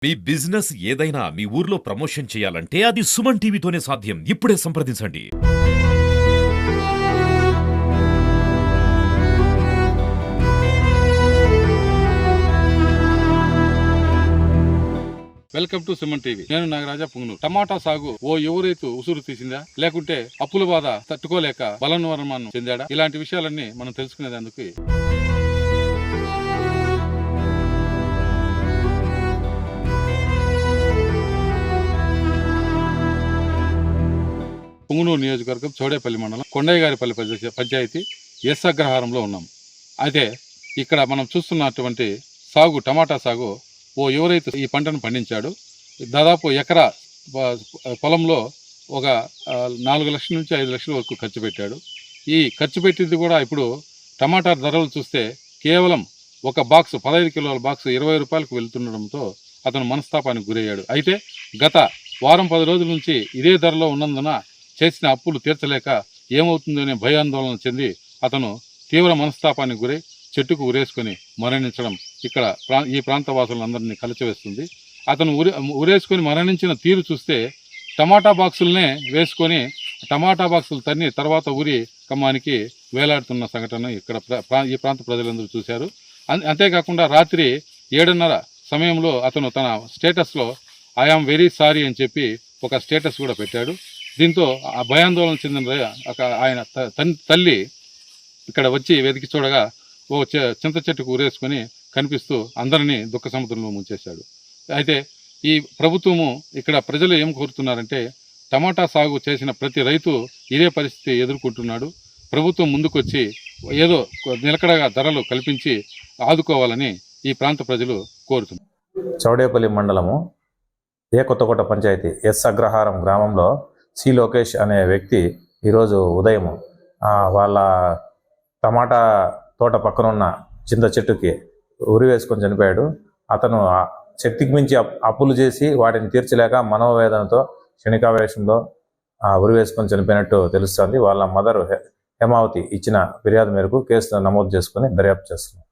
మీ business ఏదైనా మీ ఊర్లో promotion చేయాలంటే అది సుమన్ టీవీతోనే సాధ్యం. ఇప్పుడే సంప్రదించండి. Welcome to Suman TV. నేను నాగరాజా పుంగనూరు. టమాటా సాగు ఓ యువ రైతు ఉసురు తీసిందా, లేకుంటే అప్పుల బాధ తట్టుకోలేక బలన్వరణం చెందాడా? ఇలాంటి విషయాలన్నీ మనం తెలుసుకునేందుకు పుంగనూరు నియోజకవర్గం చౌడేపల్లి మండలం కొండయ్యగారిపల్లి పంచాయతీ ఎస్ అగ్రహారంలో ఉన్నాం. అయితే ఇక్కడ మనం చూస్తున్నటువంటి సాగు టమాటా సాగు ఓ యువ రైతు ఈ పంటను పండించాడు. దాదాపు ఎకరా పొలంలో ఒక 4 లక్షల నుంచి 5 లక్షల వరకు ఖర్చు పెట్టాడు. ఈ ఖర్చు పెట్టింది కూడా ఇప్పుడు టమాటా ధరలు చూస్తే కేవలం ఒక బాక్స్ 15 కిలోల బాక్స్ 20 రూపాయలకు వెళ్తుండడంతో అతను మనస్తాపానికి గురయ్యాడు. అయితే గత వారం 10 రోజుల నుంచి ఇదే ధరలో ఉన్నందున చేసిన అప్పులు తీర్చలేక ఏమవుతుందనే భయాందోళన చెంది అతను తీవ్ర మనస్తాపానికి గురై చెట్టుకు ఉరేసుకొని మరణించడం ఇక్కడ ఈ ప్రాంత వాసులందరినీ కలిచివేస్తుంది. అతను ఉరేసుకొని మరణించిన తీరు చూస్తే టమాటా బాక్సులనే వేసుకొని టమాటా బాక్సులు తన్ని తర్వాత ఉరి కమ్మానికి వేలాడుతున్న సంఘటన ఇక్కడ ఈ ప్రాంత ప్రజలందరూ చూశారు. అంతేకాకుండా రాత్రి 7:30 సమయంలో అతను తన స్టేటస్లో ఐఆమ్ వెరీ సారీ అని చెప్పి ఒక స్టేటస్ కూడా పెట్టాడు. దీంతో ఆ భయాందోళన చెందిన ఆయన తల్లి ఇక్కడ వచ్చి వెతికి చూడగా ఓ చింత చెట్టుకు ఊరేసుకొని కనిపిస్తూ అందరినీ దుఃఖ సముద్రంలో ముంచేశాడు. అయితే ఈ ప్రభుత్వము ఇక్కడ ప్రజలు ఏం కోరుతున్నారంటే టమాటా సాగు చేసిన ప్రతి రైతు ఇదే పరిస్థితి ఎదుర్కొంటున్నాడు. ప్రభుత్వం ముందుకొచ్చి ఏదో నిలకడగా ధరలు కల్పించి ఆదుకోవాలని ఈ ప్రాంత ప్రజలు కోరుతున్నారు. చౌడేపల్లి మండలము కొత్తకోట పంచాయతీ ఎస్ అగ్రహారం గ్రామంలో సి లోకేష్ అనే వ్యక్తి ఈరోజు ఉదయం వాళ్ళ టమాటా తోట పక్కన ఉన్న చింత చెట్టుకి ఉరి వేసుకొని చనిపోయాడు. అతను శక్తికి మించి అప్పులు చేసి వాటిని తీర్చలేక మనోవేదనతో క్షణికావేశంలో ఉరి వేసుకొని చనిపోయినట్టు తెలుస్తోంది. వాళ్ళ మదర్ హేమావతి ఇచ్చిన ఫిర్యాదు మేరకు కేసు నమోదు చేసుకొని దర్యాప్తు చేస్తున్నారు.